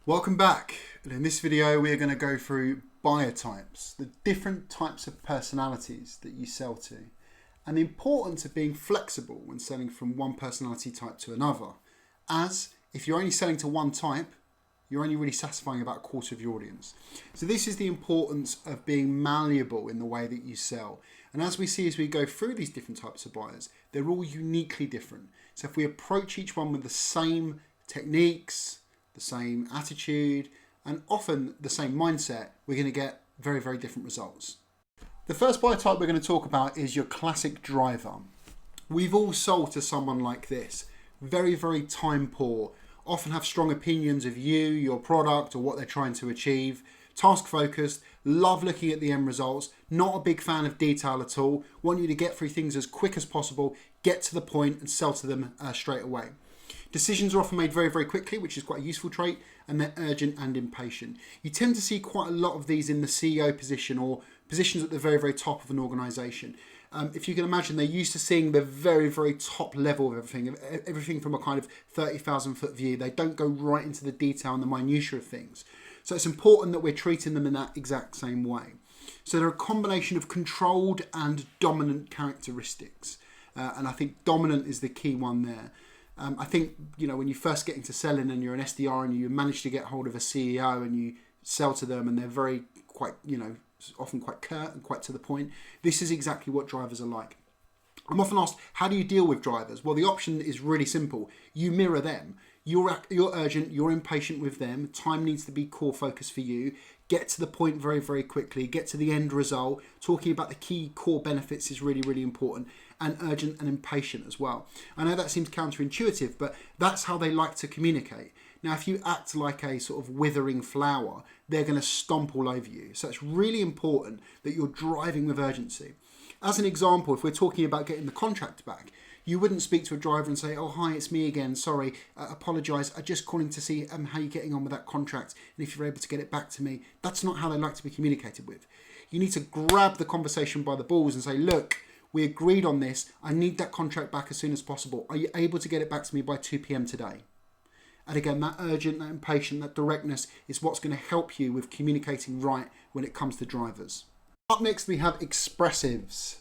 Welcome back, and in this video we are going to go through buyer types, the different types of personalities that you sell to, and the importance of being flexible when selling from one personality type to another, as if you're only selling to one type, you're only really satisfying about a quarter of your audience. So this is the importance of being malleable in the way that you sell. And as we see as we go through these different types of buyers, they're all uniquely different. So if we approach each one with the same techniques, the same attitude, and often the same mindset, we're going to get very, very different results. The first buyer type we're going to talk about is your classic driver. We've all sold to someone like this. Very, very time poor, often have strong opinions of you, your product, or what they're trying to achieve. Task focused, love looking at the end results, not a big fan of detail at all, want you to get through things as quick as possible, get to the point and sell to them straight away. Decisions are often made very, very quickly, which is quite a useful trait, and they're urgent and impatient. You tend to see quite a lot of these in the CEO position or positions at the very, very top of an organisation. If you can imagine, they're used to seeing the very, very top level of everything from a kind of 30,000 foot view. They don't go right into the detail and the minutiae of things. So it's important that we're treating them in that exact same way. So they're a combination of controlled and dominant characteristics. And I think dominant is the key one there. I think, when you first get into selling and you're an SDR and you manage to get hold of a CEO and you sell to them and they're very often quite curt and quite to the point, this is exactly what drivers are like. I'm often asked, how do you deal with drivers? Well, the option is really simple. You mirror them. You're urgent, you're impatient with them. Time needs to be core focus for you. Get to the point very, very quickly. Get to the end result. Talking about the key core benefits is really, really important. And urgent and impatient as well. I know that seems counterintuitive, but that's how they like to communicate. Now, if you act like a sort of withering flower, they're going to stomp all over you. So it's really important that you're driving with urgency. As an example, if we're talking about getting the contract back, you wouldn't speak to a driver and say, oh, hi, it's me again. Sorry, apologise. I'm just calling to see how you're getting on with that contract and if you're able to get it back to me. That's not how they like to be communicated with. You need to grab the conversation by the balls and say, look, we agreed on this. I need that contract back as soon as possible. Are you able to get it back to me by 2 p.m. today? And again, that urgent, that impatient, that directness is what's going to help you with communicating right when it comes to drivers. Up next, we have expressives.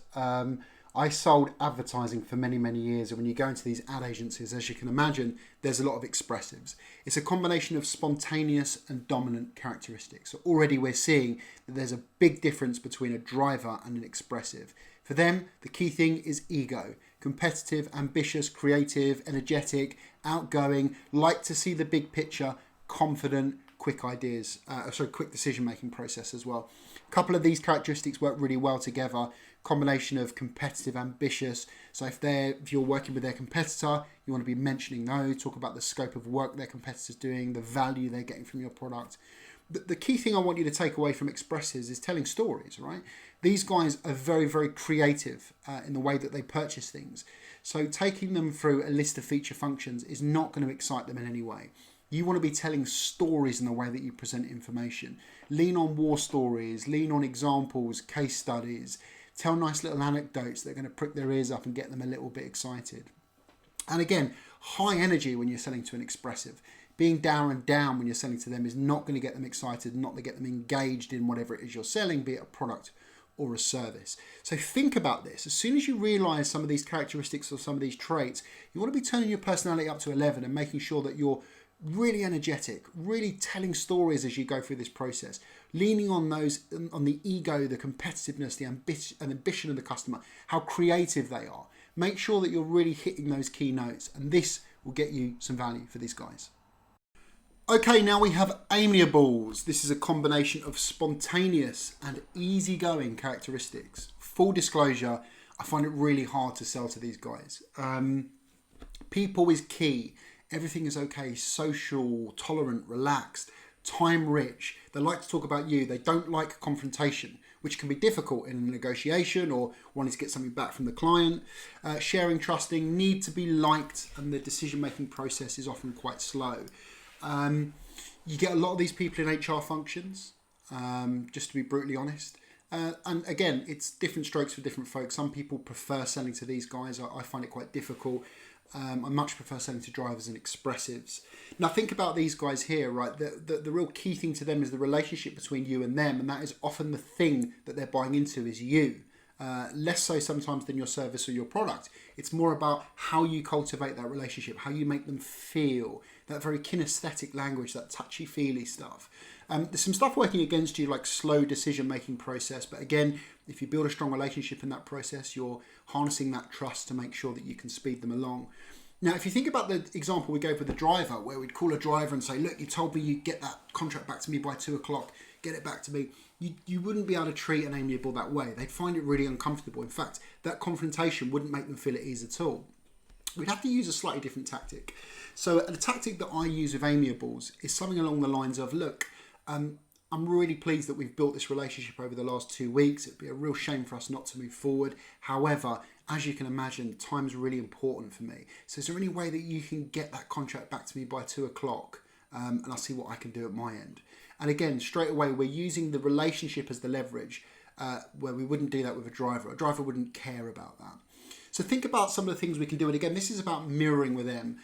I sold advertising for many, many years, and when you go into these ad agencies, as you can imagine, there's a lot of expressives. It's a combination of spontaneous and dominant characteristics. So already we're seeing that there's a big difference between a driver and an expressive. For them, the key thing is ego. Competitive, ambitious, creative, energetic, outgoing, like to see the big picture, confident, quick decision-making process as well. A couple of these characteristics work really well together. Combination of competitive, ambitious. So if you're working with their competitor, you want to be mentioning those, talk about the scope of work their competitor's doing, the value they're getting from your product. The key thing I want you to take away from expressives is telling stories, right? These guys are very, very creative in the way that they purchase things. So taking them through a list of feature functions is not going to excite them in any way. You want to be telling stories in the way that you present information. Lean on war stories, lean on examples, case studies, tell nice little anecdotes that are going to prick their ears up and get them a little bit excited. And again, high energy when you're selling to an expressive. Being down and down when you're selling to them is not going to get them excited, not going to get them engaged in whatever it is you're selling, be it a product or a service. So think about this. As soon as you realize some of these characteristics or some of these traits, you want to be turning your personality up to 11 and making sure that you're really energetic, really telling stories as you go through this process, leaning on the ego, the competitiveness, the ambition of the customer, how creative they are. Make sure that you're really hitting those key notes, and this will get you some value for these guys. Okay, now we have Amiables. This is a combination of spontaneous and easygoing characteristics. Full disclosure, I find it really hard to sell to these guys. People is key. Everything is okay, social, tolerant, relaxed, time rich. They like to talk about you. They don't like confrontation, which can be difficult in a negotiation or wanting to get something back from the client. Sharing, trusting, need to be liked, and the decision-making process is often quite slow. You get a lot of these people in HR functions, just to be brutally honest. And again, it's different strokes for different folks. Some people prefer selling to these guys. I find it quite difficult. I much prefer selling to drivers and expressives. Now think about these guys here, right? The real key thing to them is the relationship between you and them, and that is often the thing that they're buying into is you. Less so sometimes than your service or your product. It's more about how you cultivate that relationship, how you make them feel, that very kinesthetic language, that touchy-feely stuff. There's some stuff working against you, like slow decision-making process. But again, if you build a strong relationship in that process, you're harnessing that trust to make sure that you can speed them along. Now, if you think about the example we gave with the driver, where we'd call a driver and say, look, you told me you'd get that contract back to me by 2 o'clock, get it back to me. You wouldn't be able to treat an Amiable that way. They'd find it really uncomfortable. In fact, that confrontation wouldn't make them feel at ease at all. We'd have to use a slightly different tactic. So the tactic that I use with Amiables is something along the lines of, look, I'm really pleased that we've built this relationship over the last 2 weeks. It'd be a real shame for us not to move forward. However, as you can imagine, time's really important for me. So is there any way that you can get that contract back to me by 2 o'clock? And I'll see what I can do at my end. And again, straight away, we're using the relationship as the leverage, where we wouldn't do that with a driver. A driver wouldn't care about that. So think about some of the things we can do. And again, this is about mirroring with them.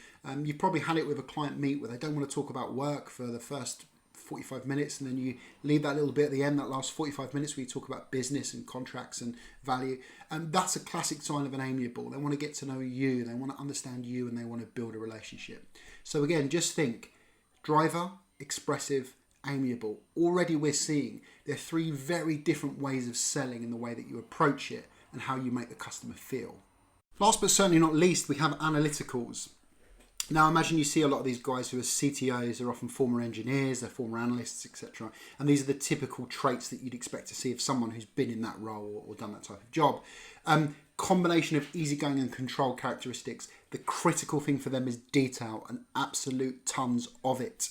You've probably had it with a client meet where they don't want to talk about work for the first 45 minutes, and then you leave that little bit at the end, that last 45 minutes where you talk about business and contracts and value. And that's a classic sign of an Amiable. They want to get to know you, they want to understand you, and they want to build a relationship. So again, just think, driver, expressive, Amiable. Already we're seeing there are 3 very different ways of selling in the way that you approach it and how you make the customer feel. Last but certainly not least, we have Analyticals. Now imagine you see a lot of these guys who are CTOs, they're often former engineers, they're former analysts, etc. And these are the typical traits that you'd expect to see of someone who's been in that role or done that type of job. Combination of easygoing and control characteristics. The critical thing for them is detail and absolute tons of it.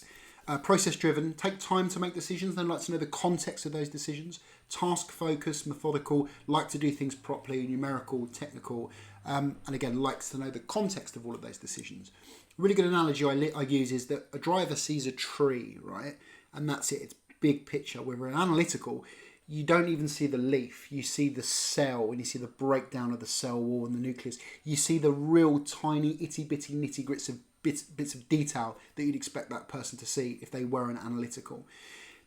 Process driven, take time to make decisions. They like to know the context of those decisions. Task focused, methodical, like to do things properly, numerical, technical, and again, likes to know the context of all of those decisions. A really good analogy I use is that a driver sees a tree, right? And that's it, it's big picture. Where we're analytical, you don't even see the leaf. You see the cell, and you see the breakdown of the cell wall and the nucleus. You see the real tiny, itty-bitty, nitty-gritty bits of detail that you'd expect that person to see if they were an analytical.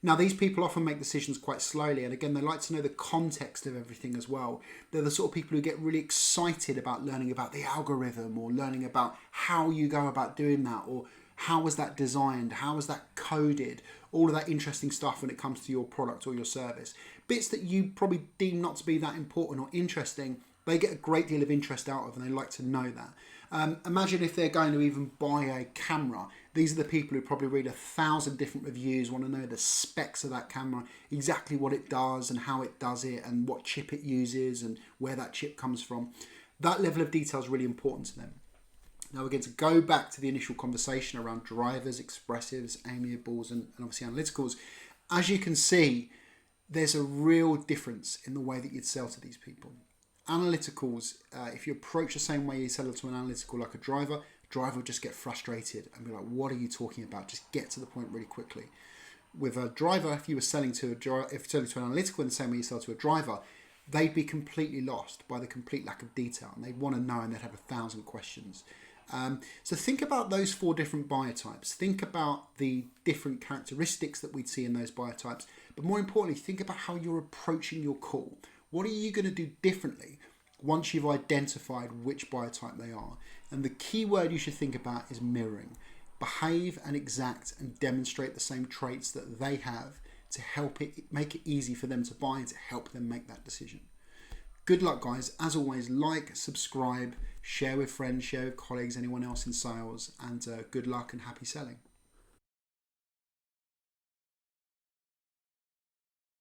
Now, these people often make decisions quite slowly, and again, they like to know the context of everything as well. They're the sort of people who get really excited about learning about the algorithm, or learning about how you go about doing that, or how was that designed, how was that coded, all of that interesting stuff when it comes to your product or your service. Bits that you probably deem not to be that important or interesting, they get a great deal of interest out of, and they like to know that. Imagine if they're going to even buy a camera. These are the people who probably read 1,000 different reviews, want to know the specs of that camera, exactly what it does and how it does it, and what chip it uses and where that chip comes from. That level of detail is really important to them. Now, again, to go back to the initial conversation around drivers, expressives, Amiables, and obviously Analyticals, as you can see, there's a real difference in the way that you'd sell to these people. Analyticals, if you approach the same way you sell to an analytical like a driver will just get frustrated and be like, what are you talking about? Just get to the point really quickly. With a driver, if you were selling to an analytical in the same way you sell to a driver, they'd be completely lost by the complete lack of detail, and they'd want to know, and they'd have 1,000 questions. So think about those 4 different buyer types. Think about the different characteristics that we'd see in those buyer types. But more importantly, think about how you're approaching your call. What are you going to do differently once you've identified which buyer type they are? And the key word you should think about is mirroring. Behave and exact and demonstrate the same traits that they have to help it make it easy for them to buy and to help them make that decision. Good luck, guys. As always, like, subscribe, share with friends, share with colleagues, anyone else in sales, and good luck and happy selling.